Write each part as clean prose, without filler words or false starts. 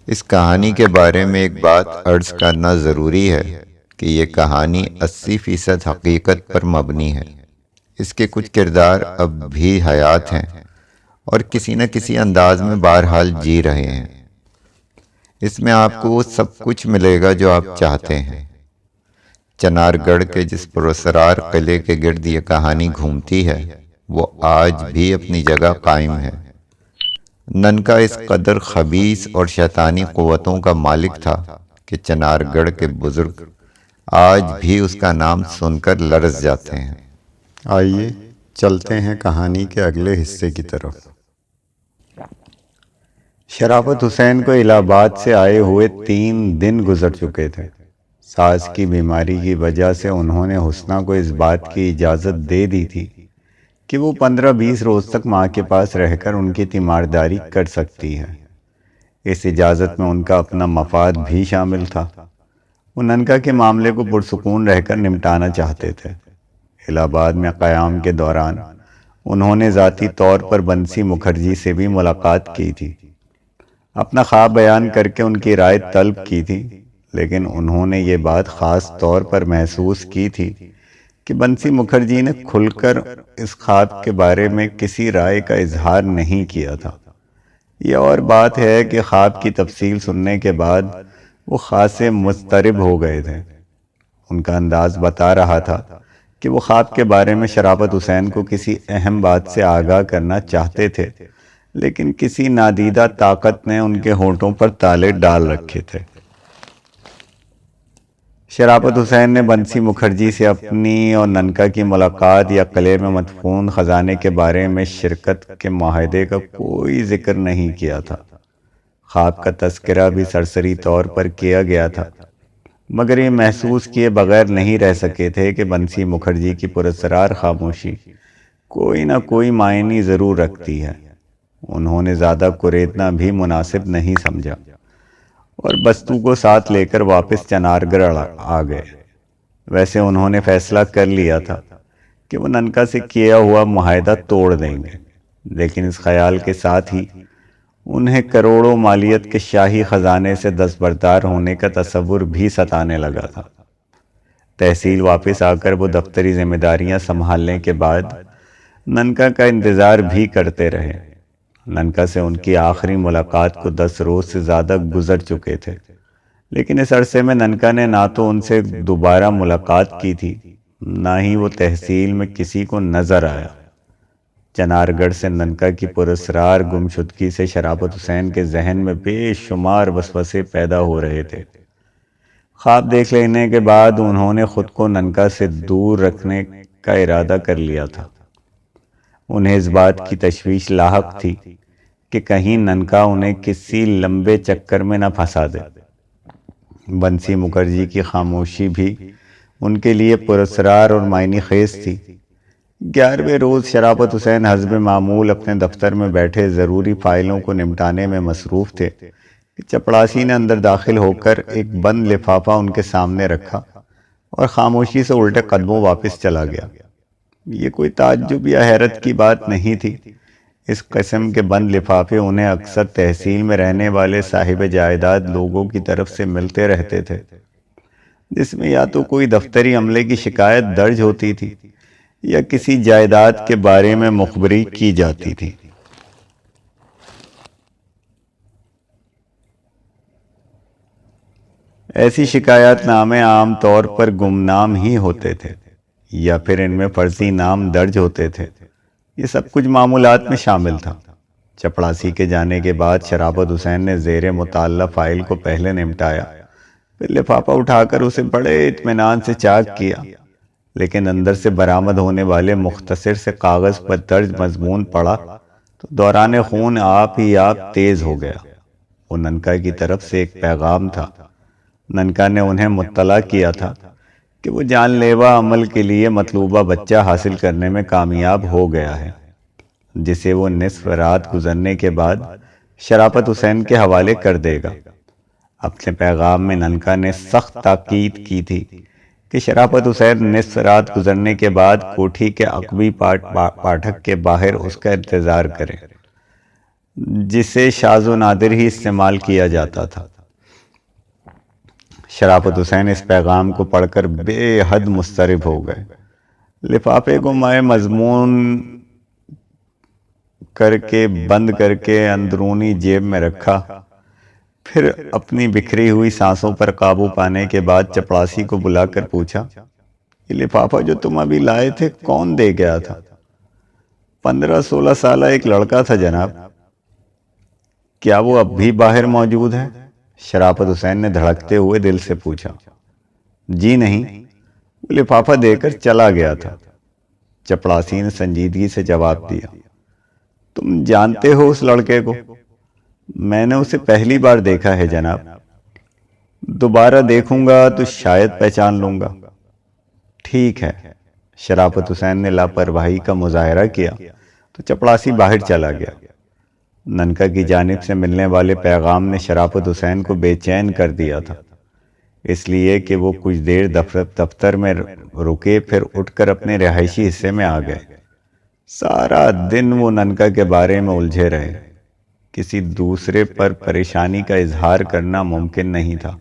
اس کہانی کے بارے میں ایک بات عرض کرنا ضروری ہے کہ یہ کہانی 80% حقیقت پر مبنی ہے۔ اس کے کچھ کردار اب بھی حیات ہیں اور کسی نہ کسی انداز میں بہرحال جی رہے ہیں۔ اس میں آپ کو وہ سب کچھ ملے گا جو آپ چاہتے ہیں۔ چنار گڑھ کے جس پراسرار قلعے کے گرد یہ کہانی گھومتی ہے وہ آج بھی اپنی جگہ قائم ہے۔ ننکا اس قدر خبیث اور شیطانی قوتوں کا مالک تھا کہ چنار گڑھ کے بزرگ آج بھی اس کا نام سن کر لرز جاتے ہیں۔ آئیے چلتے ہیں کہانی کے اگلے حصے کی طرف۔ شرافت حسین کو الہ آباد سے آئے ہوئے 3 دن گزر چکے تھے۔ ساس کی بیماری کی وجہ سے انہوں نے حسنہ کو اس بات کی اجازت دے دی تھی کہ وہ 15-20 روز تک ماں کے پاس رہ کر ان کی تیمارداری کر سکتی ہے۔ اس اجازت میں ان کا اپنا مفاد بھی شامل تھا۔ وہ ننکا کے معاملے کو پرسکون رہ کر نمٹانا چاہتے تھے۔ الہ آباد میں قیام کے دوران انہوں نے ذاتی طور پر بنسی مکھرجی سے بھی ملاقات کی تھی، اپنا خواب بیان کر کے ان کی رائے طلب کی تھی، لیکن انہوں نے یہ بات خاص طور پر محسوس کی تھی کہ بنسی مکھرجی نے کھل کر اس خواب کے بارے میں کسی رائے کا اظہار نہیں کیا تھا۔ یہ اور بات ہے کہ خواب کی تفصیل سننے کے بعد وہ خاصے مضطرب ہو گئے تھے۔ ان کا انداز بتا رہا تھا کہ وہ خواب کے بارے میں شرافت حسین کو کسی اہم بات سے آگاہ کرنا چاہتے تھے، لیکن کسی نادیدہ طاقت نے ان کے ہونٹوں پر تالے ڈال رکھے تھے۔ شرافت حسین نے بنسی مکھرجی سے اپنی اور ننکا کی ملاقات یا قلعے میں مدفون خزانے کے بارے میں شرکت کے معاہدے کا کوئی ذکر نہیں کیا تھا۔ خواب کا تذکرہ بھی سرسری طور پر کیا گیا تھا، مگر یہ محسوس کیے بغیر نہیں رہ سکے تھے کہ بنسی مکھرجی کی پراسرار خاموشی کوئی نہ کوئی معنی ضرور رکھتی ہے۔ انہوں نے زیادہ کریدنا بھی مناسب نہیں سمجھا اور بستو کو ساتھ لے کر واپس چنار گڑھ آ گئے۔ ویسے انہوں نے فیصلہ کر لیا تھا کہ وہ ننکا سے کیا ہوا معاہدہ توڑ دیں گے، لیکن اس خیال کے ساتھ ہی انہیں کروڑوں مالیت کے شاہی خزانے سے دستبردار ہونے کا تصور بھی ستانے لگا تھا۔ تحصیل واپس آ کر وہ دفتری ذمہ داریاں سنبھالنے کے بعد ننکا کا انتظار بھی کرتے رہے۔ ننکا سے ان کی آخری ملاقات کو 10 روز سے زیادہ گزر چکے تھے، لیکن اس عرصے میں ننکا نے نہ تو ان سے دوبارہ ملاقات کی تھی، نہ ہی وہ تحصیل میں کسی کو نظر آیا۔ چنار گڑھ سے ننکا کی پراسرار گمشدگی سے شرافت حسین کے ذہن میں بے شمار وسوسے پیدا ہو رہے تھے۔ خواب دیکھ لینے کے بعد انہوں نے خود کو ننکا سے دور رکھنے کا ارادہ کر لیا تھا۔ انہیں اس بات کی تشویش لاحق تھی کہ کہیں ننکا انہیں کسی لمبے چکر میں نہ پھنسا دے۔ بنسی مکھرجی کی خاموشی بھی ان کے لیے پراسرار اور معنی خیز تھی۔ 11ویں روز شرافت حسین حسب معمول اپنے دفتر میں بیٹھے ضروری فائلوں کو نمٹانے میں مصروف تھے کہ چپڑاسی نے اندر داخل ہو کر ایک بند لفافہ ان کے سامنے رکھا اور خاموشی سے الٹے قدموں واپس چلا گیا۔ یہ کوئی تعجب یا حیرت کی بات نہیں تھی۔ اس قسم کے بند لفافے انہیں اکثر تحصیل میں رہنے والے صاحب جائیداد لوگوں کی طرف سے ملتے رہتے تھے، جس میں یا تو کوئی دفتری عملے کی شکایت درج ہوتی تھی یا کسی جائیداد کے بارے میں مخبری کی جاتی تھی۔ ایسی شکایات نامے عام طور پر گمنام ہی ہوتے تھے یا پھر ان میں فرضی نام درج ہوتے تھے۔ یہ سب کچھ معمولات میں شامل تھا۔ چپڑاسی کے جانے کے بعد شرافت حسین نے زیر مطالعہ فائل کو پہلے نمٹایا، پھر لفافہ اٹھا کر اسے بڑے اطمینان سے چاک کیا، لیکن اندر سے برآمد ہونے والے مختصر سے کاغذ پر درج مضمون پڑھا تو دوران خون آپ ہی آپ تیز ہو گیا۔ وہ ننکا کی طرف سے ایک پیغام تھا۔ ننکا نے انہیں مطلع کیا تھا کہ وہ جان لیوا عمل کے لیے مطلوبہ بچہ حاصل کرنے میں کامیاب ہو گیا ہے، جسے وہ نصف رات گزرنے کے بعد شرافت حسین کے حوالے کر دے گا۔ اپنے پیغام میں ننکا نے سخت تاکید کی تھی کہ شرافت حسین نصف رات گزرنے کے بعد کوٹھی کے عقبی پاٹھک کے باہر اس کا انتظار کریں۔ جسے شاذ و نادر ہی استعمال کیا جاتا تھا۔ شرافت حسین اس پیغام کو پڑھ کر بے حد مضطرب ہو گئے۔ لفافے کو مائع مضمون بند کر کے اندرونی جیب میں رکھا، پھر اپنی بکھری ہوئی سانسوں پر قابو پانے کے بعد چپڑاسی کو بلا کر پوچھا، یہ لفافہ جو تم ابھی لائے تھے کون دے گیا تھا؟ 15-16 سالہ ایک لڑکا تھا جناب۔ کیا وہ اب بھی باہر موجود ہے؟ شرافت حسین نے دھڑکتے ہوئے دل سے پوچھا۔ جی نہیں، وہ لفافہ دے کر چلا گیا تھا، چپڑاسی نے سنجیدگی سے جواب دیا۔ تم جانتے ہو اس لڑکے کو؟ میں نے اسے پہلی بار دیکھا ہے جناب، دوبارہ دیکھوں گا تو شاید پہچان لوں گا۔ ٹھیک ہے۔ شرافت حسین نے لاپرواہی کا مظاہرہ کیا تو چپڑاسی باہر چلا گیا۔ ننکا کی جانب سے ملنے والے پیغام نے شرافت حسین کو بے چین کر دیا تھا، اس لیے کہ وہ کچھ دیر دفتر میں رکے، پھر اٹھ کر اپنے رہائشی حصے میں آ گئے۔ سارا دن وہ ننکا کے بارے میں الجھے رہے۔ کسی دوسرے پر پریشانی کا اظہار کرنا ممکن نہیں تھا۔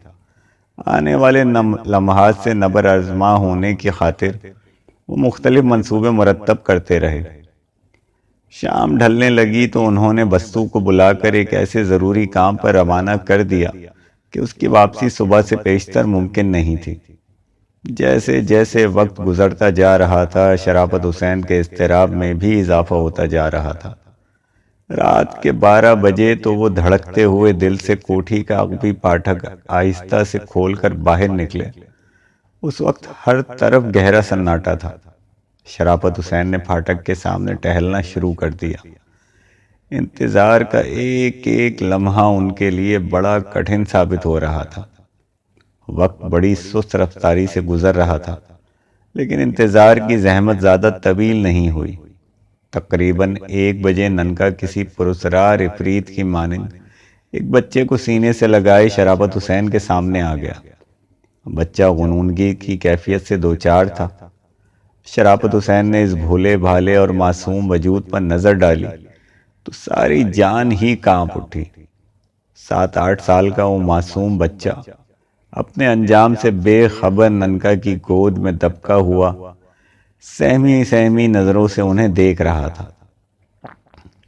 آنے والے لمحات سے نبر آزما ہونے کی خاطر وہ مختلف منصوبے مرتب کرتے رہے۔ شام ڈھلنے لگی تو انہوں نے بستو کو بلا کر ایک ایسے ضروری کام پر روانہ کر دیا کہ اس کی واپسی صبح سے پیشتر ممکن نہیں تھی۔ جیسے جیسے وقت گزرتا جا رہا تھا، شرافت حسین کے اضطراب میں بھی اضافہ ہوتا جا رہا تھا۔ رات کے 12 بجے تو وہ دھڑکتے ہوئے دل سے کوٹھی کا عقبی پھاٹک آہستہ سے کھول کر باہر نکلے۔ اس وقت ہر طرف گہرا سناٹا تھا۔ شرافت حسین نے پھاٹک کے سامنے ٹہلنا شروع کر دیا۔ انتظار کا ایک ایک لمحہ ان کے لیے بڑا کٹھن ثابت ہو رہا تھا۔ وقت بڑی سست رفتاری سے گزر رہا تھا، لیکن انتظار کی زحمت زیادہ طویل نہیں ہوئی۔ تقریباً 1 بجے ننکا کسی پراسرار عفریت کی مانند ایک بچے کو سینے سے لگائے شرافت حسین کے سامنے آ گیا۔ بچہ غنودگی کی کیفیت سے دوچار تھا۔ شرافت حسین نے اس بھولے بھالے اور معصوم وجود پر نظر ڈالی تو ساری جان ہی کانپ اٹھی۔ 7-8 سال کا وہ معصوم بچہ اپنے انجام سے بے خبر ننکا کی گود میں دبکا ہوا سہمی سہمی نظروں سے انہیں دیکھ رہا تھا۔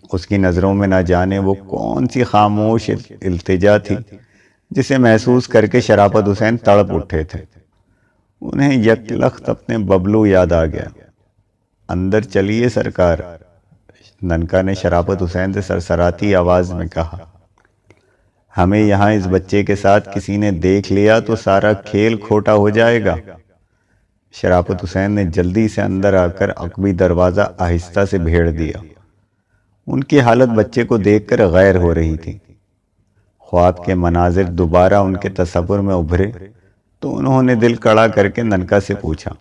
اس کی نظروں میں نہ جانے وہ کون سی خاموش التجا تھی جسے محسوس کر کے شرافت حسین تڑپ اٹھے تھے۔ انہیں یکلخت اپنے ببلو یاد آ گیا۔ اندر چلیے سرکار، ننکا نے شرافت حسین سے سرسراتی آواز میں کہا۔ ہمیں یہاں اس بچے کے ساتھ کسی نے دیکھ لیا تو سارا کھیل کھوٹا ہو جائے گا۔ شرافت حسین نے جلدی سے اندر آ کر عقبی دروازہ آہستہ سے بھیڑ دیا۔ ان کی حالت بچے کو دیکھ کر غیر ہو رہی تھی۔ خواب کے مناظر دوبارہ ان کے تصور میں ابھرے تو انہوں نے دل کڑا کر کے ننکا سے پوچھا،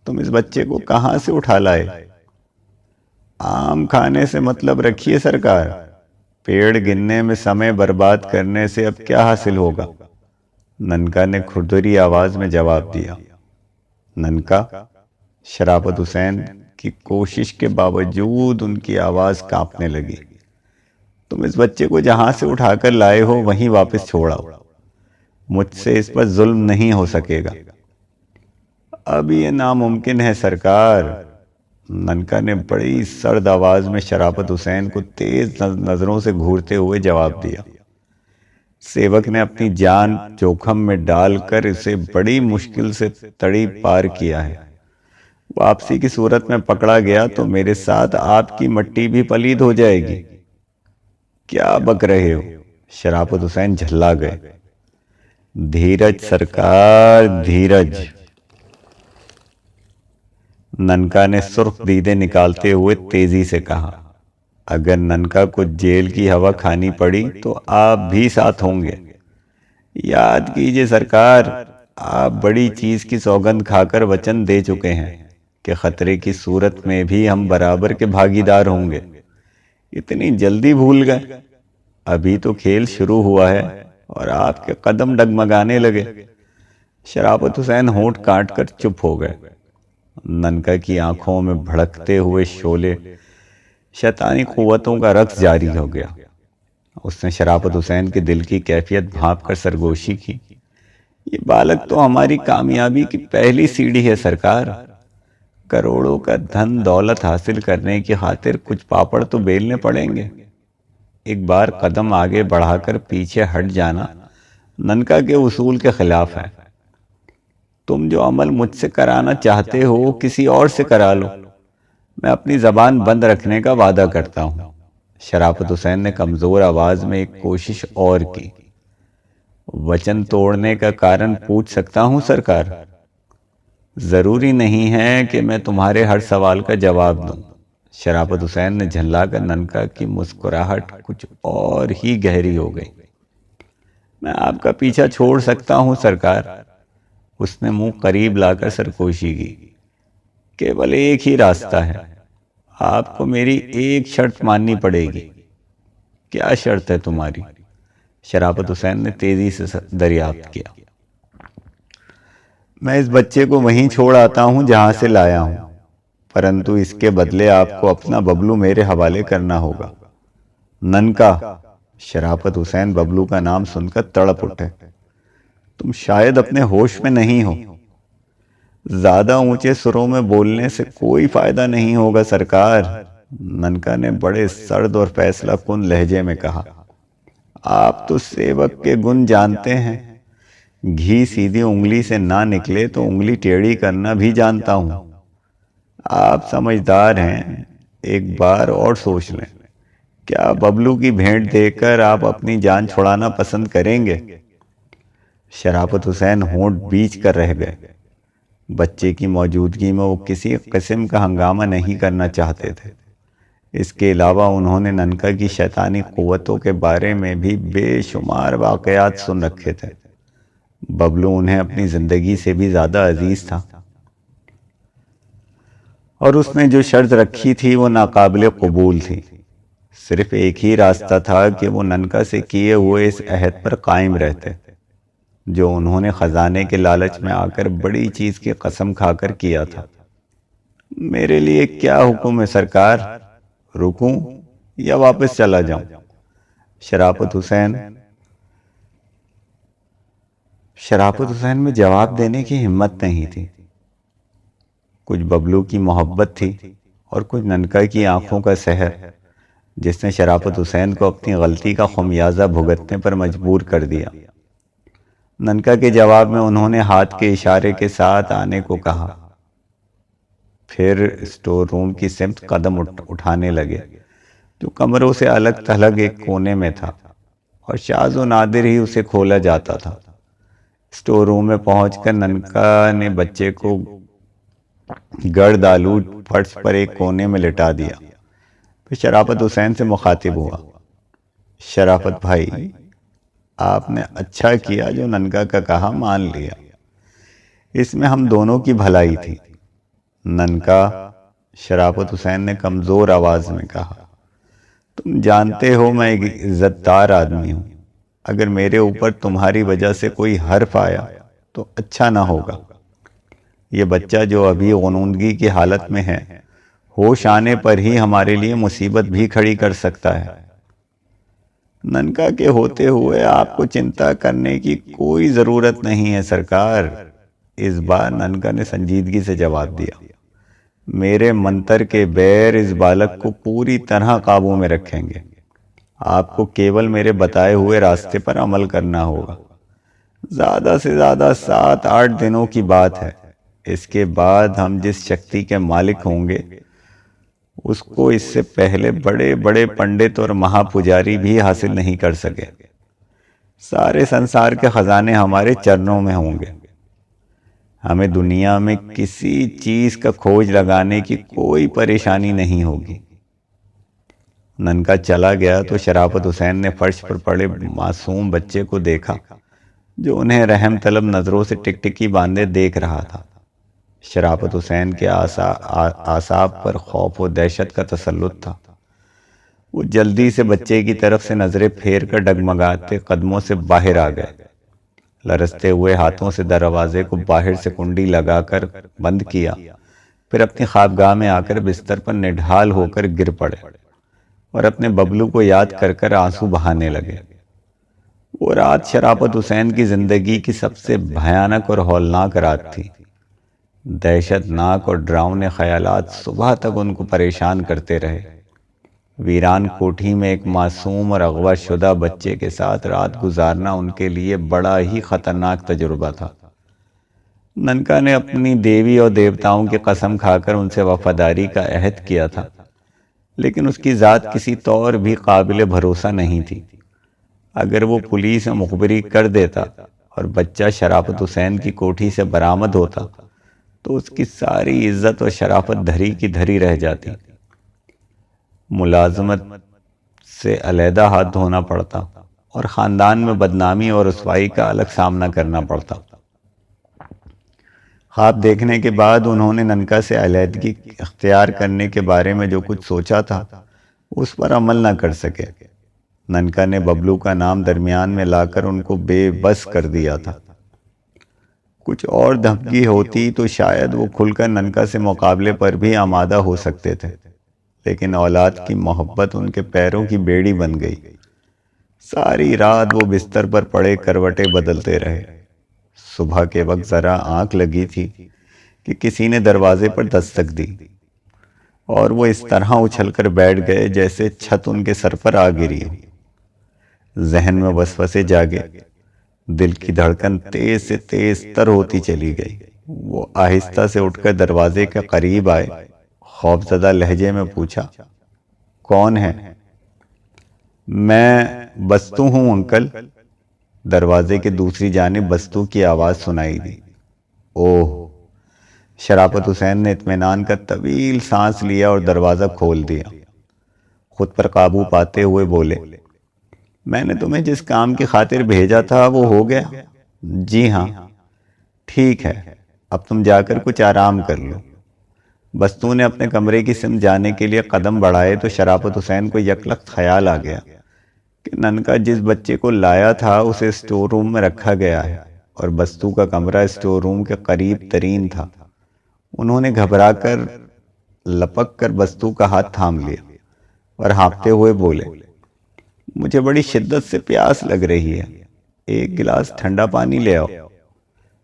تم اس بچے کو کہاں سے اٹھا لائے؟ آم کھانے سے مطلب رکھیے سرکار، پیڑ گننے میں سمے برباد کرنے سے اب کیا حاصل ہوگا؟ ننکا نے کھردری آواز میں جواب دیا۔ ننکا، شرافت حسین کی کوشش کے باوجود ان کی آواز کانپنے لگی، تم اس بچے کو جہاں سے اٹھا کر لائے ہو وہیں واپس چھوڑاؤ، مجھ سے اس پر ظلم نہیں ہو سکے گا۔ اب یہ ناممکن ہے سرکار، ننکا نے بڑی سرد آواز میں شرافت حسین کو تیز نظروں سے گھورتے ہوئے جواب دیا۔ سیوک نے اپنی جان جوخم میں ڈال کر اسے بڑی مشکل سے تڑی پار کیا ہے۔ واپسی کی صورت میں پکڑا گیا تو میرے ساتھ آپ کی مٹی بھی پلید ہو جائے گی۔ کیا بک رہے ہو؟ شرافت حسین جھلا گئے۔ دھیرج سرکار، دھیرج، ننکا نے سرخ دیدے نکالتے ہوئے تیزی سے کہا۔ اگر ننکا کو جیل کی ہوا کھانی پڑی تو آپ بھی ساتھ ہوں گے۔ یاد کیجئے سرکار، آپ بڑی چیز کی سوگند کھا کر وچن دے چکے ہیں کہ خطرے کی صورت میں بھی ہم برابر کے بھاگیدار ہوں گے۔ اتنی جلدی بھول گئے؟ ابھی تو کھیل شروع ہوا ہے اور آپ کے قدم ڈگمگانے لگے۔ شرافت حسین ہونٹ کاٹ کر چپ ہو گئے۔ ننکا کی آنکھوں میں بھڑکتے ہوئے شعلے شیطانی قوتوں کا رقص جاری ہو گیا۔ اس نے شرافت حسین کے دل کی کیفیت بھانپ کر سرگوشی کی۔ یہ بالک تو ہماری کامیابی کی پہلی سیڑھی ہے سرکار۔ کروڑوں کا دھن دولت حاصل کرنے کی خاطر کچھ پاپڑ تو بیلنے پڑیں گے۔ ایک بار قدم آگے بڑھا کر پیچھے ہٹ جانا ننکا کے اصول کے خلاف ہے۔ تم جو عمل مجھ سے کرانا چاہتے ہو کسی اور سے کرا لو، میں اپنی زبان بند رکھنے کا وعدہ کرتا ہوں۔ شرافت حسین نے کمزور آواز میں ایک کوشش اور کی۔ وچن توڑنے کا کارن پوچھ سکتا ہوں سرکار؟ ضروری نہیں ہے کہ میں تمہارے ہر سوال کا جواب دوں۔ شرافت حسین نے جھلا کر ننکا کی مسکراہٹ کچھ اور ہی گہری ہو گئی۔ میں آپ کا پیچھا چھوڑ سکتا ہوں سرکار۔ اس نے منہ قریب لا کر سرکوشی کی۔ کیول ایک ہی راستہ ہے، آپ کو میری ایک شرط ماننی پڑے گی۔ کیا شرط ہے تمہاری؟ شرافت حسین نے تیزی سے دریافت کیا۔ میں اس بچے کو وہیں چھوڑ آتا ہوں جہاں سے لایا ہوں، پرنتو اس کے بدلے آپ کو اپنا ببلو میرے حوالے کرنا ہوگا۔ ننکا، شرافت حسین ببلو کا نام سن کر تڑپ اٹھے۔ تم شاید اپنے ہوش میں نہیں ہو۔ زیادہ اونچے سروں میں بولنے سے کوئی فائدہ نہیں ہوگا سرکار، ننکا نے بڑے سرد اور فیصلہ کن لہجے میں کہا۔ آپ تو سیوک کے گن جانتے ہیں، گھی سیدھی انگلی سے نہ نکلے تو انگلی ٹیڑھی کرنا بھی جانتا ہوں۔ آپ سمجھدار ہیں، ایک بار اور سوچ لیں۔ کیا ببلو کی بھیٹ دے کر آپ اپنی جان چھڑانا پسند کریں گے؟ شرافت حسین ہونٹ بیچ کر رہ گئے۔ بچے کی موجودگی میں وہ کسی قسم کا ہنگامہ نہیں کرنا چاہتے تھے۔ اس کے علاوہ انہوں نے ننکا کی شیطانی قوتوں کے بارے میں بھی بے شمار واقعات سن رکھے تھے۔ ببلو انہیں اپنی زندگی سے بھی زیادہ عزیز تھا، اور اس نے جو شرط رکھی تھی وہ ناقابل قبول تھی۔ صرف ایک ہی راستہ تھا کہ وہ ننکا سے کیے ہوئے اس عہد پر قائم رہتے جو انہوں نے خزانے کے لالچ میں آ کر بڑی چیز کی قسم کھا کر کیا تھا۔ میرے لیے کیا حکم ہے سرکار؟ رکوں یا واپس چلا جاؤں؟ شرافت حسین میں جواب دینے کی ہمت نہیں تھی۔ کچھ ببلو کی محبت تھی اور کچھ ننکا کی آنکھوں کا سحر، جس نے شرافت حسین کو اپنی غلطی کا خمیازہ بھگتنے پر مجبور کر دیا۔ ننکا کے جواب میں انہوں نے ہاتھ کے اشارے کے ساتھ آنے کو کہا، پھر اسٹور روم کی سمت قدم اٹھانے لگے، جو کمروں سے الگ تھلگ ایک کونے میں تھا اور شاذ و نادر ہی اسے کھولا جاتا تھا۔ اسٹور روم میں پہنچ کر ننکا نے بچے کو گرد آلود فرش پر ایک کونے میں لٹا دیا۔ پھر شرافت حسین سے مخاطب ہوا، شرافت بھائی، آپ نے اچھا کیا جو ننکا کا کہا مان لیا، اس میں ہم دونوں کی بھلائی تھی۔ ننکا، شرافت حسین نے کمزور آواز میں کہا، تم جانتے ہو میں ایک عزت دار آدمی ہوں، اگر میرے اوپر تمہاری وجہ سے کوئی حرف آیا تو اچھا نہ ہوگا۔ یہ بچہ جو ابھی غنودگی کی حالت میں ہے، ہوش آنے پر ہی ہمارے لیے مصیبت بھی کھڑی کر سکتا ہے۔ ننکا کے ہوتے ہوئے آپ کو چنتا کرنے کی کوئی ضرورت نہیں ہے سرکار۔ اس بار ننکا نے سنجیدگی سے جواب دیا، میرے منتر کے بیر اس بالک کو پوری طرح قابو میں رکھیں گے۔ آپ کو کیول میرے بتائے ہوئے راستے پر عمل کرنا ہوگا۔ زیادہ سے زیادہ 7-8 دنوں کی بات ہے۔ اس کے بعد ہم جس شکتی کے مالک ہوں گے اس کو اس سے پہلے بڑے بڑے پنڈت اور مہا پجاری بھی حاصل نہیں کر سکے۔ سارے سنسار کے خزانے ہمارے چرنوں میں ہوں گے۔ ہمیں دنیا میں کسی چیز کا کھوج لگانے کی کوئی پریشانی نہیں ہوگی۔ ننکا چلا گیا تو شرافت حسین نے فرش پر پڑے معصوم بچے کو دیکھا جو انہیں رحم طلب نظروں سے ٹکٹکی باندھے دیکھ رہا تھا۔ شرافت حسین کے اعصاب پر خوف و دہشت کا تسلط تھا۔ وہ جلدی سے بچے کی طرف سے نظریں پھیر کر ڈگمگاتے قدموں سے باہر آ گئے۔ لرزتے ہوئے ہاتھوں سے دروازے کو باہر سے کنڈی لگا کر بند کیا، پھر اپنی خوابگاہ میں آ کر بستر پر نڈھال ہو کر گر پڑے۔ اور اپنے ببلو کو یاد کر کر آنسو بہانے لگے۔ وہ رات شرافت حسین کی زندگی کی سب سے بھیانک اور ہولناک رات تھی۔ دہشت ناک اور ڈراؤنے خیالات صبح تک ان کو پریشان کرتے رہے۔ ویران کوٹھی میں ایک معصوم اور اغوا شدہ بچے کے ساتھ رات گزارنا ان کے لیے بڑا ہی خطرناک تجربہ تھا۔ ننکا نے اپنی دیوی اور دیوتاؤں کی قسم کھا کر ان سے وفاداری کا عہد کیا تھا، لیکن اس کی ذات کسی طور بھی قابل بھروسہ نہیں تھی۔ اگر وہ پولیس میں مخبری کر دیتا اور بچہ شرافت حسین کی کوٹھی سے برآمد ہوتا تو اس کی ساری عزت و شرافت دھری کی دھری رہ جاتی۔ ملازمت سے علیحدہ ہاتھ دھونا پڑتا اور خاندان میں بدنامی اور رسوائی کا الگ سامنا کرنا پڑتا۔ خواب دیکھنے کے بعد انہوں نے ننکا سے علیحدگی اختیار کرنے کے بارے میں جو کچھ سوچا تھا اس پر عمل نہ کر سکے۔ ننکا نے ببلو کا نام درمیان میں لا کر ان کو بے بس کر دیا تھا۔ کچھ اور دھمکی ہوتی تو شاید وہ کھل کر ننکا سے مقابلے پر بھی آمادہ ہو سکتے تھے، لیکن اولاد کی محبت ان کے پیروں کی بیڑی بن گئی۔ ساری رات وہ بستر پر پڑے کروٹیں بدلتے رہے۔ صبح کے وقت ذرا آنکھ لگی تھی کہ کسی نے دروازے پر دستک دی، اور وہ اس طرح اچھل کر بیٹھ گئے جیسے چھت ان کے سر پر آ گری ہو۔ ذہن میں وسوسے جاگے، دل کی دھڑکن تیز سے تیز تر ہوتی چلی گئی۔ وہ آہستہ سے اٹھ کر دروازے کے قریب آئے، خوفزدہ لہجے میں پوچھا، کون ہے؟ میں بستو ہوں انکل۔ دروازے کے دوسری جانب بستو کی آواز سنائی دی۔ اوہ! شرافت حسین نے اطمینان کا طویل سانس لیا اور دروازہ کھول دیا۔ خود پر قابو پاتے ہوئے بولے، میں نے تمہیں جس کام کی خاطر بھیجا تھا وہ ہو گیا؟ جی ہاں۔ ٹھیک ہے، اب تم جا کر کچھ آرام کر لو۔ بستو نے اپنے کمرے کی سمت جانے کے لیے قدم بڑھائے تو شرافت حسین کو یکلخت خیال آ گیا کہ ننکا جس بچے کو لایا تھا اسے اسٹور روم میں رکھا گیا ہے، اور بستو کا کمرہ اسٹور روم کے قریب ترین تھا۔ انہوں نے گھبرا کر لپک کر بستو کا ہاتھ تھام لیا اور ہانپتے ہوئے بولے، مجھے بڑی شدت سے پیاس لگ رہی ہے، ایک گلاس ٹھنڈا پانی لے آؤ۔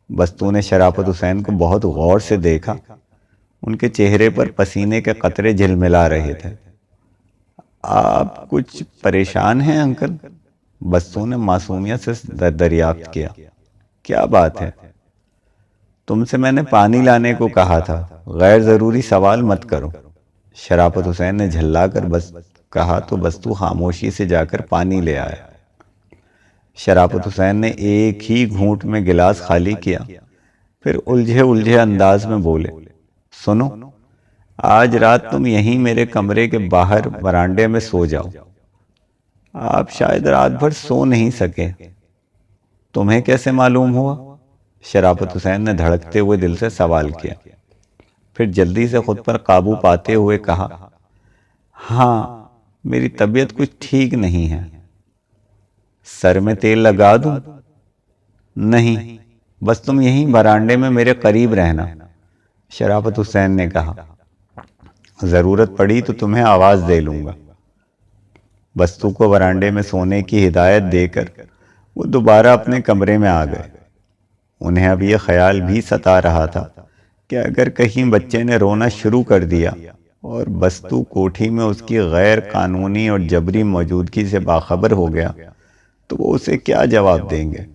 بستو نے شرافت حسین کو بہت غور سے دیکھا۔ ان کے چہرے پر پسینے کے قطرے جھلملا رہے تھے۔ آپ کچھ پریشان ہیں انکل؟ بستو نے معصومیت سے دریافت کیا۔ کیا بات ہے؟ تم سے میں نے پانی لانے کو کہا تھا، غیر ضروری سوال مت کرو۔ شرافت حسین نے جھلا کر بس کہا تو بستو خاموشی سے جا کر پانی لے آیا۔ شرافت حسین نے ایک ہی گھونٹ میں گلاس خالی کیا، پھر الجھے انداز میں بولے، سنو، آج رات تم یہیں میرے کمرے کے باہر برانڈے میں سو جاؤ۔ آپ شاید رات بھر سو نہیں سکے۔ تمہیں کیسے معلوم ہوا؟ شرافت حسین نے دھڑکتے ہوئے دل سے سوال کیا، پھر جلدی سے خود پر قابو پاتے ہوئے کہا، ہاں، میری طبیعت کچھ ٹھیک نہیں ہے۔ سر میں تیل لگا دوں؟ نہیں، بس تم یہیں برانڈے میں میرے قریب رہنا۔ شرافت حسین نے کہا، ضرورت پڑی تو تمہیں آواز دے لوں گا۔ بستو کو برانڈے میں سونے کی ہدایت دے کر وہ دوبارہ اپنے کمرے میں آ گئے۔ انہیں اب یہ خیال بھی ستا رہا تھا کہ اگر کہیں بچے نے رونا شروع کر دیا اور بستو کوٹھی میں اس کی غیر قانونی اور جبری موجودگی سے باخبر ہو گیا تو وہ اسے کیا جواب دیں گے۔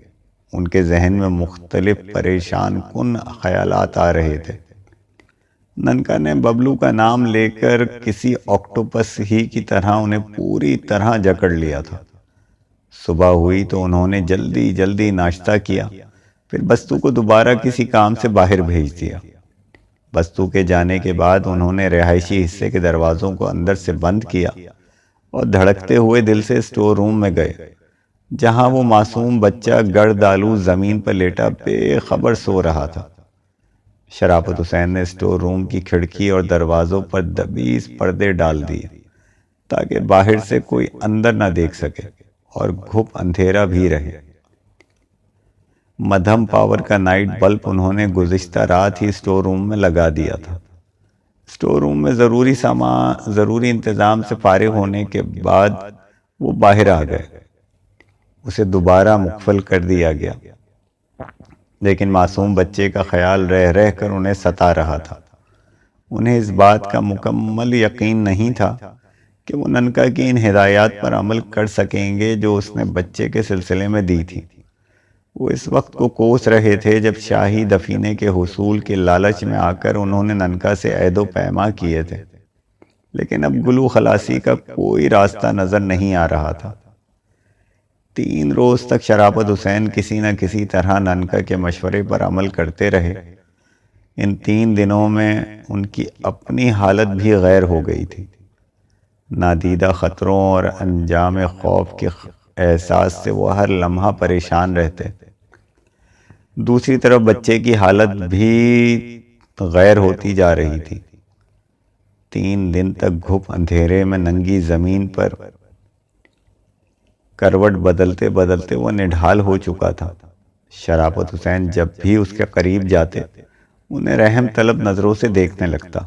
ان کے ذہن میں مختلف پریشان کن خیالات آ رہے تھے۔ ننکا نے ببلو کا نام لے کر کسی آکٹوپس ہی کی طرح انہیں پوری طرح جکڑ لیا تھا۔ صبح ہوئی تو انہوں نے جلدی ناشتہ کیا، پھر بستو کو دوبارہ کسی کام سے باہر بھیج دیا۔ بستو کے جانے کے بعد انہوں نے رہائشی حصے کے دروازوں کو اندر سے بند کیا اور دھڑکتے ہوئے دل سے اسٹور روم میں گئے، جہاں وہ معصوم بچہ گرد آلود زمین پر لیٹا بے خبر سو رہا تھا۔ شرافت حسین نے اسٹور روم کی کھڑکی اور دروازوں پر دبیز پردے ڈال دیے تاکہ باہر سے کوئی اندر نہ دیکھ سکے اور گھپ اندھیرا بھی رہے۔ مدھم پاور کا نائٹ بلب انہوں نے گزشتہ رات ہی اسٹور روم میں لگا دیا تھا۔ اسٹور روم میں ضروری انتظام سے فارغ ہونے کے بعد وہ باہر آ گئے۔ اسے دوبارہ مقفل کر دیا گیا، لیکن معصوم بچے کا خیال رہ رہ کر انہیں ستا رہا تھا۔ انہیں اس بات کا مکمل یقین نہیں تھا کہ وہ ننکا کی ان ہدایات پر عمل کر سکیں گے جو اس نے بچے کے سلسلے میں دی تھی۔ وہ اس وقت کو کوس رہے تھے جب شاہی دفینے کے حصول کے لالچ میں آ کر انہوں نے ننکا سے عہد و پیما کیے تھے، لیکن اب گلو خلاصی کا کوئی راستہ نظر نہیں آ رہا تھا۔ 3 روز تک شرافت حسین کسی نہ کسی طرح ننکا کے مشورے پر عمل کرتے رہے۔ ان 3 دنوں میں ان کی اپنی حالت بھی غیر ہو گئی تھی۔ نادیدہ خطروں اور انجام خوف کے احساس سے وہ ہر لمحہ پریشان رہتے۔ دوسری طرف بچے کی حالت بھی غیر ہوتی جا رہی تھی۔ 3 دن تک گھپ اندھیرے میں ننگی زمین پر کروٹ بدلتے بدلتے وہ نڈھال ہو چکا تھا۔ شرافت حسین جب بھی اس کے قریب جاتے انہیں رحم طلب نظروں سے دیکھنے لگتا۔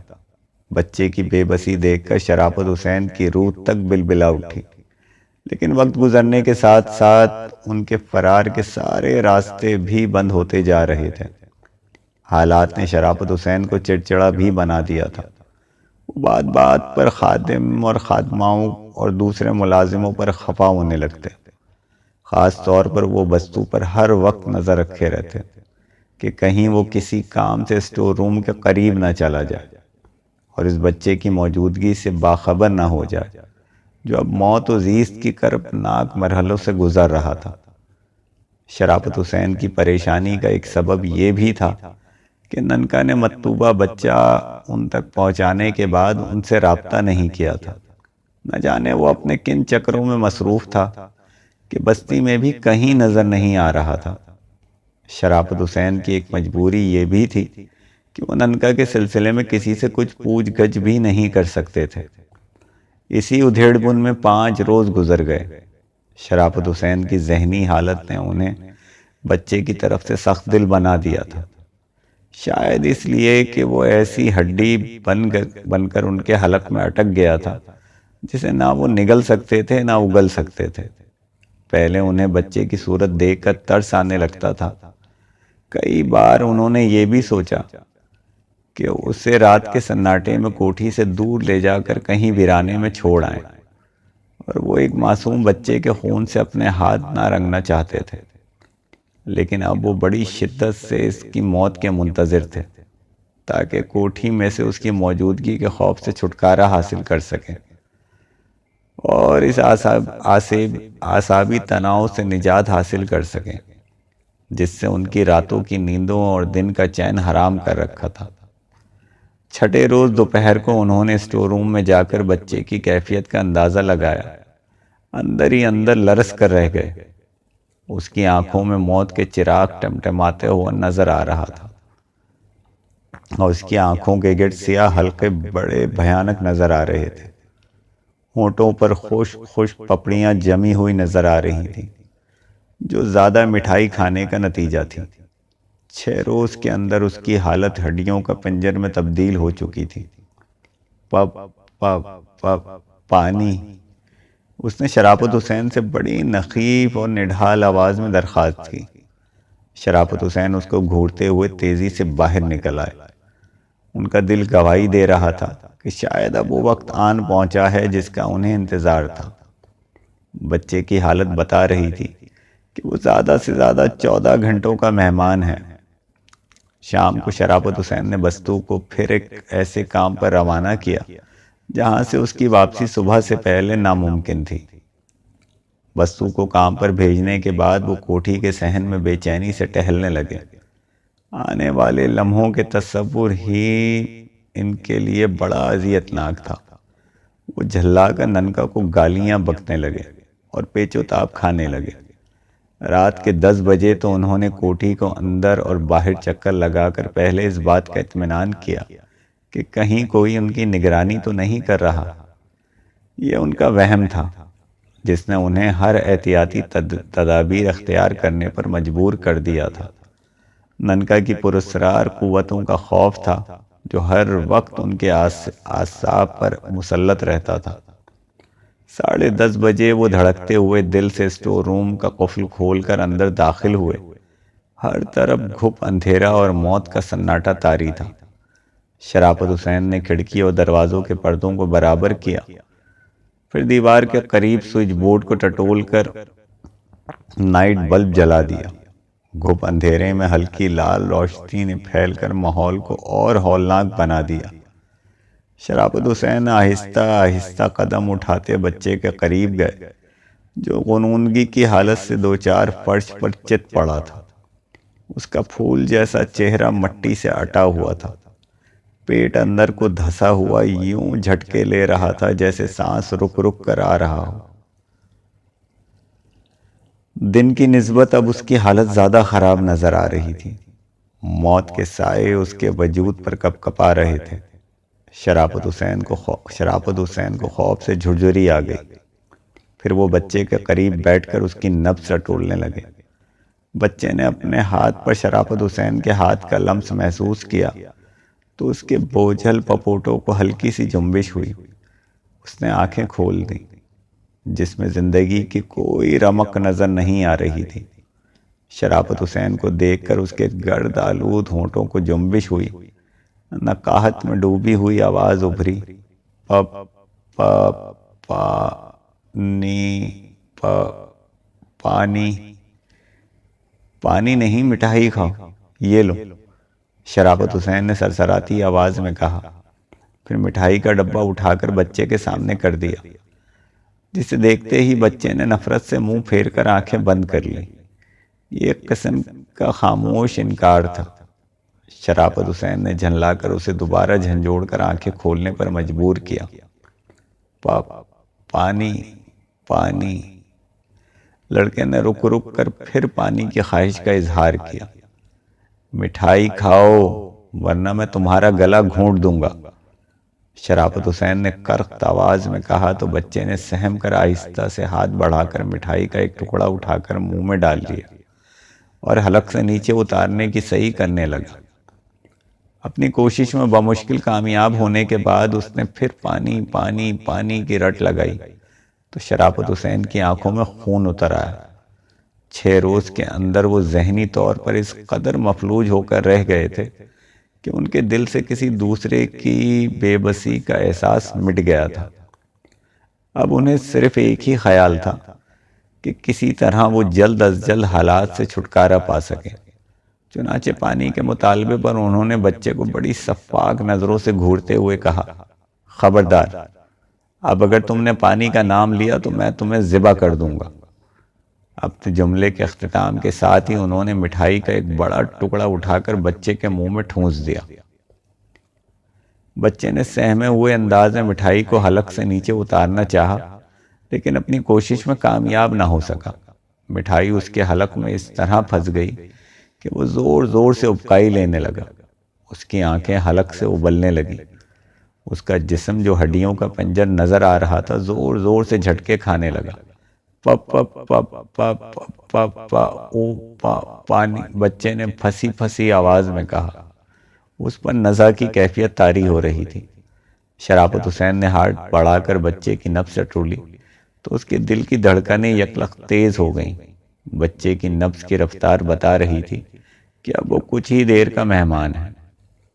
بچے کی بے بسی دیکھ کر شرافت حسین کی روح تک بلبلا اٹھی، لیکن وقت گزرنے کے ساتھ ساتھ ان کے فرار کے سارے راستے بھی بند ہوتے جا رہے تھے۔ حالات نے شرافت حسین کو چڑچڑا بھی بنا دیا تھا۔ وہ بات بات پر خادم اور خادماؤں اور دوسرے ملازموں پر خفا ہونے لگتے۔ خاص طور پر وہ بستو پر ہر وقت نظر رکھے رہتے کہ کہیں وہ کسی کام سے اسٹور روم کے قریب نہ چلا جائے اور اس بچے کی موجودگی سے باخبر نہ ہو جائے جو اب موت و زیست کی کربناک مرحلوں سے گزر رہا تھا۔ شرافت حسین کی پریشانی کا ایک سبب یہ بھی تھا کہ ننکا نے مطلوبہ بچہ ان تک پہنچانے کے بعد ان سے رابطہ نہیں کیا تھا۔ نہ جانے وہ اپنے کن چکروں میں مصروف تھا کہ بستی میں بھی کہیں نظر نہیں آ رہا تھا۔ شرافت حسین کی ایک مجبوری یہ بھی تھی کہ وہ ننکا کے سلسلے میں کسی سے کچھ پوچھ گچھ بھی نہیں کر سکتے تھے۔ اسی ادھیڑ بن میں 5 روز گزر گئے۔ شرافت حسین کی ذہنی حالت نے انہیں بچے کی طرف سے سخت دل بنا دیا تھا، شاید اس لیے کہ وہ ایسی ہڈی بن کر ان کے حلق میں اٹک گیا تھا جسے نہ وہ نگل سکتے تھے نہ اگل سکتے تھے۔ پہلے انہیں بچے کی صورت دیکھ کر ترس آنے لگتا تھا۔ کئی بار انہوں نے یہ بھی سوچا کہ اسے رات کے سناٹے میں کوٹھی سے دور لے جا کر کہیں ویرانے میں چھوڑ آئیں، اور وہ ایک معصوم بچے کے خون سے اپنے ہاتھ نہ رنگنا چاہتے تھے، لیکن اب وہ بڑی شدت سے اس کی موت کے منتظر تھے تاکہ کوٹھی میں سے اس کی موجودگی کے خوف سے چھٹکارا حاصل کر سکیں اور اس اعصابی تناؤ سے نجات حاصل کر سکیں جس سے ان کی راتوں کی نیندوں اور دن کا چین حرام کر رکھا تھا۔ 6 روز دوپہر کو انہوں نے اسٹور روم میں جا کر بچے کی کیفیت کا اندازہ لگایا۔ اندر ہی اندر لرز کر رہ گئے۔ اس کی آنکھوں میں موت کے چراغ ٹمٹماتے ہوئے نظر آ رہا تھا اور اس کی آنکھوں کے گرد سیاہ حلقے بڑے بھیانک نظر آ رہے تھے۔ ہونٹوں پر خشک پپڑیاں جمی ہوئی نظر آ رہی تھیں جو زیادہ مٹھائی کھانے کا نتیجہ تھی۔ 6 روز کے اندر اس کی حالت ہڈیوں کا پنجر میں تبدیل ہو چکی تھی۔ پپ پپ پپ پانی، اس نے شرافت حسین سے بڑی نخیف اور نڈھال آواز میں درخواست کی۔ شرافت حسین اس کو گھورتے ہوئے تیزی سے باہر نکل آئے۔ ان کا دل گواہی دے رہا تھا کہ شاید اب وہ وقت آن پہنچا ہے جس کا انہیں انتظار تھا۔ بچے کی حالت بتا رہی تھی کہ وہ زیادہ سے زیادہ 14 گھنٹوں کا مہمان ہے۔ شام کو شرافت حسین نے بستو کو پھر ایک ایسے کام پر روانہ کیا جہاں سے اس کی واپسی صبح سے پہلے ناممکن تھی۔ بستو کو کام پر بھیجنے کے بعد وہ کوٹھی کے صحن میں بے چینی سے ٹہلنے لگے۔ آنے والے لمحوں کے تصور ہی ان کے لیے بڑا اذیت ناک تھا۔ وہ جھلا کر ننکا کو گالیاں بکنے لگے اور پیچ و تاب کھانے لگے۔ رات کے 10 بجے تو انہوں نے کوٹھی کو اندر اور باہر چکر لگا کر پہلے اس بات کا اطمینان کیا کہ کہیں کوئی ان کی نگرانی تو نہیں کر رہا۔ یہ ان کا وہم تھا جس نے انہیں ہر احتیاطی تدابیر اختیار کرنے پر مجبور کر دیا تھا۔ ننکا کی پراسرار قوتوں کا خوف تھا جو ہر وقت ان کے اعصاب پر مسلط رہتا تھا۔ 10:30 بجے وہ دھڑکتے ہوئے دل سے اسٹور روم کا قفل کھول کر اندر داخل ہوئے۔ ہر طرف گھپ اندھیرا اور موت کا سناٹا طاری تھا۔ شرافت حسین نے کھڑکی اور دروازوں کے پردوں کو برابر کیا، پھر دیوار کے قریب سوئچ بورڈ کو ٹٹول کر نائٹ بلب جلا دیا۔ گھپ اندھیرے میں ہلکی لال روشنی نے پھیل کر ماحول کو اور ہولناک بنا دیا۔ شرافت حسین آہستہ آہستہ قدم اٹھاتے بچے کے قریب گئے، جو غنودگی کی حالت سے 2-4 فرش پر چت پڑا تھا۔ اس کا پھول جیسا چہرہ مٹی سے اٹا ہوا تھا، پیٹ اندر کو دھسا ہوا یوں جھٹکے لے رہا تھا جیسے سانس رک رک کر آ رہا ہو۔ دن کی نسبت اب اس کی حالت زیادہ خراب نظر آ رہی تھی۔ موت کے سائے اس کے وجود پر کپ کپا رہے تھے۔ شرافت حسین کو خوف سے جھرجھری آ گئی۔ پھر وہ بچے کے قریب بیٹھ کر اس کی نبض ٹٹولنے لگے۔ بچے نے اپنے ہاتھ پر شرافت حسین کے ہاتھ کا لمس محسوس کیا تو اس کے بوجھل پپوٹوں کو ہلکی سی جنبش ہوئی۔ اس نے آنکھیں کھول دیں، جس میں زندگی کی کوئی رمق نظر نہیں آ رہی تھی۔ شرافت حسین کو دیکھ کر اس کے گرد آلود ہونٹوں کو جنبش ہوئی، نقاہت میں ڈوبی ہوئی آواز ابھری، پانی پانی نہیں، مٹھائی کھاؤ، یہ لو، شرافت حسین نے سرسراتی آواز میں کہا، پھر مٹھائی کا ڈبہ اٹھا کر بچے کے سامنے کر دیا، جسے دیکھتے ہی بچے نے نفرت سے منہ پھیر کر آنکھیں بند کر لی۔ یہ ایک قسم کا خاموش انکار تھا۔ شرافت حسین نے جھنلا کر اسے دوبارہ جھنجھوڑ کر آنکھیں کھولنے پر مجبور کیا۔ پانی پانی لڑکے نے رک رک کر پھر پانی کی خواہش کا اظہار کیا۔ مٹھائی کھاؤ ورنہ میں تمہارا گلا گھونٹ دوں گا، شرافت حسین نے کرخت آواز میں کہا تو بچے نے سہم کر آہستہ سے ہاتھ بڑھا کر مٹھائی کا ایک ٹکڑا اٹھا کر منہ میں ڈال لیا اور حلق سے نیچے اتارنے کی صحیح کرنے لگا۔ اپنی کوشش میں بمشکل کامیاب ہونے کے بعد اس نے پھر پانی پانی پانی کی رٹ لگائی تو شرافت حسین کی آنکھوں میں خون اتر آیا۔ 6 روز کے اندر وہ ذہنی طور پر اس قدر مفلوج ہو کر رہ گئے تھے کہ ان کے دل سے کسی دوسرے کی بے بسی کا احساس مٹ گیا تھا۔ اب انہیں صرف ایک ہی خیال تھا کہ کسی طرح وہ جلد از جلد حالات سے چھٹکارا پا سکیں۔ چنانچہ پانی کے مطالبے پر انہوں نے بچے کو بڑی سفاک نظروں سے گھورتے ہوئے کہا، خبردار، اب اگر تم نے پانی کا نام لیا تو میں تمہیں ذبح کر دوں گا۔ اب جملے کے اختتام کے ساتھ ہی انہوں نے مٹھائی کا ایک بڑا ٹکڑا اٹھا کر بچے کے منہ میں ٹھونس دیا۔ بچے نے سہمے ہوئے انداز میں مٹھائی کو حلق سے نیچے اتارنا چاہا، لیکن اپنی کوشش میں کامیاب نہ ہو سکا۔ مٹھائی اس کے حلق میں اس طرح پھنس گئی کہ وہ زور زور سے ابکائی لینے لگا۔ اس کی آنکھیں حلق سے ابلنے لگیں۔ اس کا جسم جو ہڈیوں کا پنجر نظر آ رہا تھا زور زور سے جھٹکے کھانے لگا۔ پانی، بچے نے پھنسی پھنسی آواز میں کہا۔ اس پر نزا کی کیفیت طاری ہو رہی تھی۔ شرافت حسین نے ہاتھ بڑھا کر بچے کی نبض ٹٹولی تو اس کے دل کی دھڑکنیں یکلخت تیز ہو گئیں۔ بچے کی نبض کی رفتار بتا رہی تھی کہ اب وہ کچھ ہی دیر کا مہمان ہے۔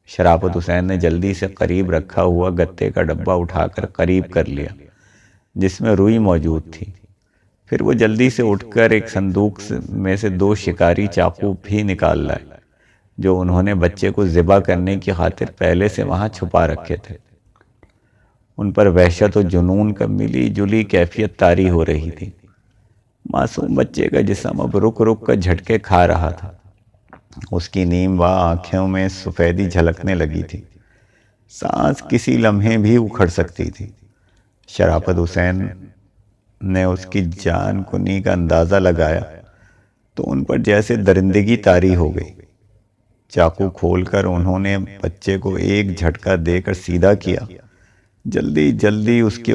شرافت حسین نے جلدی سے قریب رکھا ہوا گتے کا ڈبہ اٹھا کر قریب کر لیا، جس میں روئی موجود تھی۔ پھر وہ جلدی سے اٹھ کر ایک صندوق میں سے 2 شکاری چاقو بھی نکال لائے، جو انہوں نے بچے کو ذبح کرنے کی خاطر پہلے سے وہاں چھپا رکھے تھے۔ ان پر وحشت و جنون کا ملی جلی کیفیت طاری ہو رہی تھی۔ معصوم بچے کا جسم اب رک رک کر جھٹکے کھا رہا تھا۔ اس کی نیم وا آنکھوں میں سفیدی جھلکنے لگی تھی۔ سانس کسی لمحے بھی اکھڑ سکتی تھی۔ شرافت حسین نے اس کی جان کنی کا اندازہ لگایا تو ان پر جیسے درندگی طاری ہو گئی۔ چاقو کھول کر انہوں نے بچے کو ایک جھٹکا دے کر سیدھا کیا، جلدی جلدی اس کے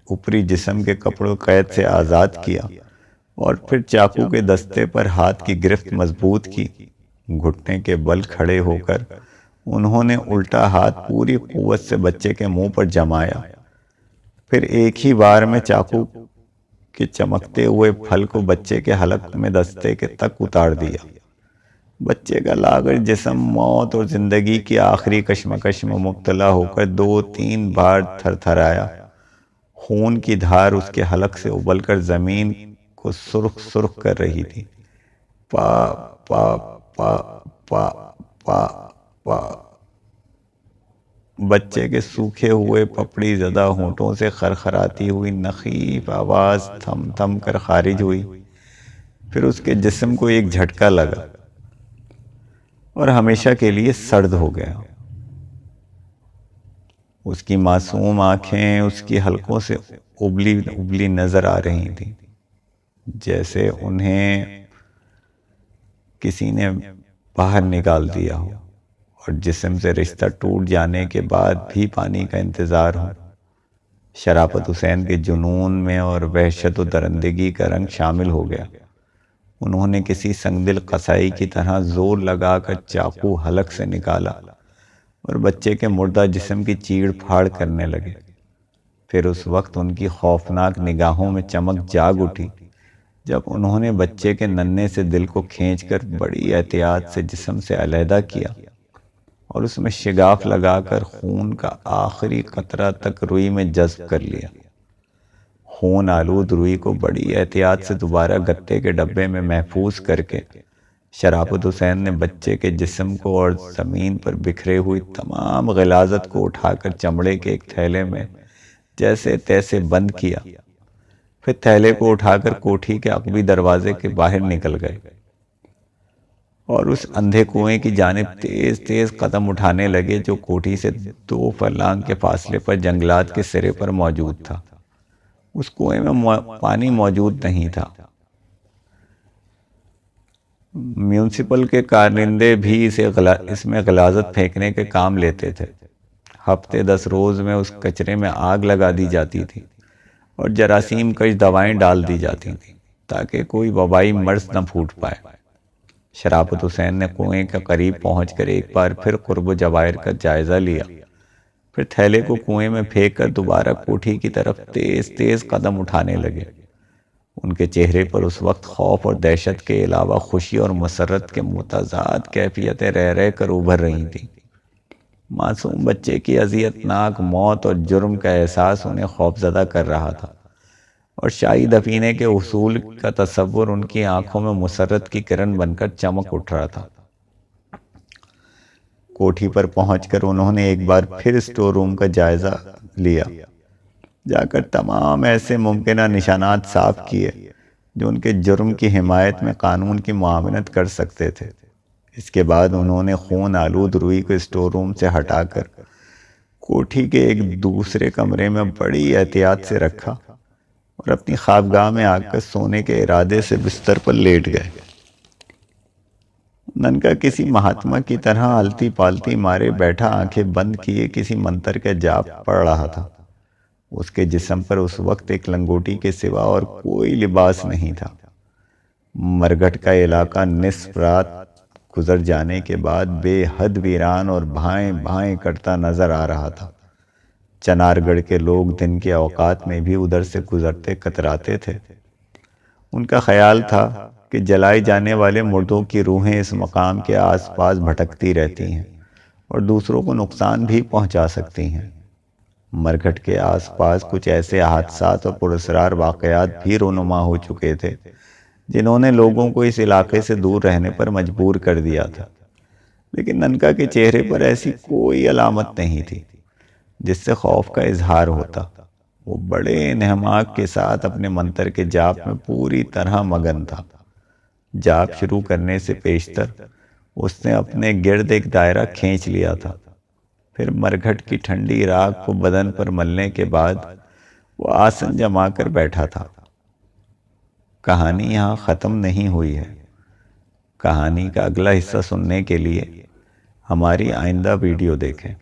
اوپری جسم کے کپڑوں قید سے آزاد کیا اور پھر چاقو کے دستے پر ہاتھ کی گرفت مضبوط کی۔ گھٹنے کے بل کھڑے ہو کر انہوں نے الٹا ہاتھ پوری قوت سے بچے کے منہ پر جمایا، پھر ایک ہی بار میں چاقو کے چمکتے ہوئے پھل کو بچے کے حلق میں دستے کے تک اتار دیا۔ بچے کا لاغر جسم موت اور زندگی کی آخری کشمکش میں مبتلا ہو کر 2-3 بار تھر تھرایا۔ خون کی دھار اس کے حلق سے ابل کر زمین کو سرخ سرخ کر رہی تھی۔ پا پا پا پا پا پا۔ بچے کے سوکھے ہوئے پپڑی زدہ ہونٹوں سے خرخراتی ہوئی نخیف آواز تھم تھم کر خارج ہوئی۔ پھر اس کے جسم کو ایک جھٹکا لگا اور ہمیشہ کے لیے سرد ہو گیا۔ اس کی معصوم آنکھیں اس کی حلقوں سے ابلی ابلی نظر آ رہی تھیں، جیسے انہیں کسی نے باہر نکال دیا ہو اور جسم سے رشتہ ٹوٹ جانے کے بعد بھی پانی کا انتظار ہو۔ شرافت حسین کے جنون میں اور وحشت و درندگی کا رنگ شامل ہو گیا۔ انہوں نے کسی سنگدل قصائی کی طرح زور لگا کر چاقو حلق سے نکالا اور بچے کے مردہ جسم کی چیڑ پھاڑ کرنے لگے۔ پھر اس وقت ان کی خوفناک نگاہوں میں چمک جاگ اٹھی جب انہوں نے بچے کے ننھے سے دل کو کھینچ کر بڑی احتیاط سے جسم سے علیحدہ کیا اور اس میں شگاف لگا کر خون کا آخری قطرہ تک روئی میں جذب کر لیا۔ خون آلود روئی کو بڑی احتیاط سے دوبارہ گتے کے ڈبے میں محفوظ کر کے شرافت حسین نے بچے کے جسم کو اور زمین پر بکھرے ہوئی تمام غلاظت کو اٹھا کر چمڑے کے ایک تھیلے میں جیسے تیسے بند کیا، پھر تھیلے کو اٹھا کر کوٹھی کے عقبی دروازے کے باہر نکل گئے اور اس اندھے کنویں کی جانب تیز تیز قدم اٹھانے لگے جو کوٹھی سے 2 فرلانگ کے فاصلے پر جنگلات کے سرے پر موجود تھا۔ اس کنویں میں پانی موجود نہیں تھا۔ میونسپل کے کارندے بھی اس میں غلاظت پھینکنے کے کام لیتے تھے۔ ہفتے 10 روز میں اس کچرے میں آگ لگا دی جاتی تھی اور جراثیم کش دوائیں ڈال دی جاتی تھیں تاکہ کوئی وبائی مرض نہ پھوٹ پائے۔ شرافت حسین نے کنویں کے قریب پہنچ کر ایک بار پھر قرب و جواہر کا جائزہ لیا، پھر تھیلے کو کنویں میں پھینک کر دوبارہ کوٹھی کی طرف تیز تیز قدم اٹھانے لگے۔ ان کے چہرے پر اس وقت خوف اور دہشت کے علاوہ خوشی اور مسرت کے متضاد کیفیتیں رہ رہ کر ابھر رہی تھیں۔ معصوم بچے کی اذیت ناک موت اور جرم کا احساس انہیں خوفزدہ کر رہا تھا اور شاہی دفینے کے حصول کا تصور ان کی آنکھوں میں مسرت کی کرن بن کر چمک اٹھ رہا تھا۔ کوٹھی پر پہنچ کر انہوں نے ایک بار پھر اسٹور روم کا جائزہ لیا، جا کر تمام ایسے ممکنہ نشانات صاف کیے جو ان کے جرم کی حمایت میں قانون کی معاونت کر سکتے تھے۔ اس کے بعد انہوں نے خون آلود روئی کو اسٹور روم سے ہٹا کر کوٹھی کے ایک دوسرے کمرے میں بڑی احتیاط سے رکھا اور اپنی خوابگاہ میں آ کر سونے کے ارادے سے بستر پر لیٹ گئے۔ ننکا کسی مہاتما کی طرح التی پالتی مارے بیٹھا آنکھیں بند کیے کسی منتر کا جاپ پڑھ رہا تھا۔ اس کے جسم پر اس وقت ایک لنگوٹی کے سوا اور کوئی لباس نہیں تھا۔ مرگھٹ کا علاقہ نصف رات گزر جانے کے بعد بے حد ویران اور بھائیں بھائیں کرتا نظر آ رہا تھا۔ چنار گڑھ کے لوگ دن کے اوقات میں بھی ادھر سے گزرتے کتراتے تھے۔ ان کا خیال تھا کہ جلائے جانے والے مردوں کی روحیں اس مقام کے آس پاس بھٹکتی رہتی ہیں اور دوسروں کو نقصان بھی پہنچا سکتی ہیں۔ مرگھٹ کے آس پاس کچھ ایسے حادثات اور پراسرار واقعات بھی رونما ہو چکے تھے جنہوں نے لوگوں کو اس علاقے سے دور رہنے پر مجبور کر دیا تھا، لیکن ننکا کے چہرے پر ایسی کوئی علامت نہیں تھی جس سے خوف کا اظہار ہوتا۔ وہ بڑے انہماک کے ساتھ اپنے منتر کے جاپ میں پوری طرح مگن تھا۔ جاپ شروع کرنے سے پیشتر اس نے اپنے گرد ایک دائرہ کھینچ لیا تھا، پھر مرگھٹ کی ٹھنڈی راکھ کو بدن پر ملنے کے بعد وہ آسن جما کر بیٹھا تھا۔ کہانی یہاں ختم نہیں ہوئی ہے۔ کہانی کا اگلا حصہ سننے کے لیے ہماری آئندہ ویڈیو دیکھیں۔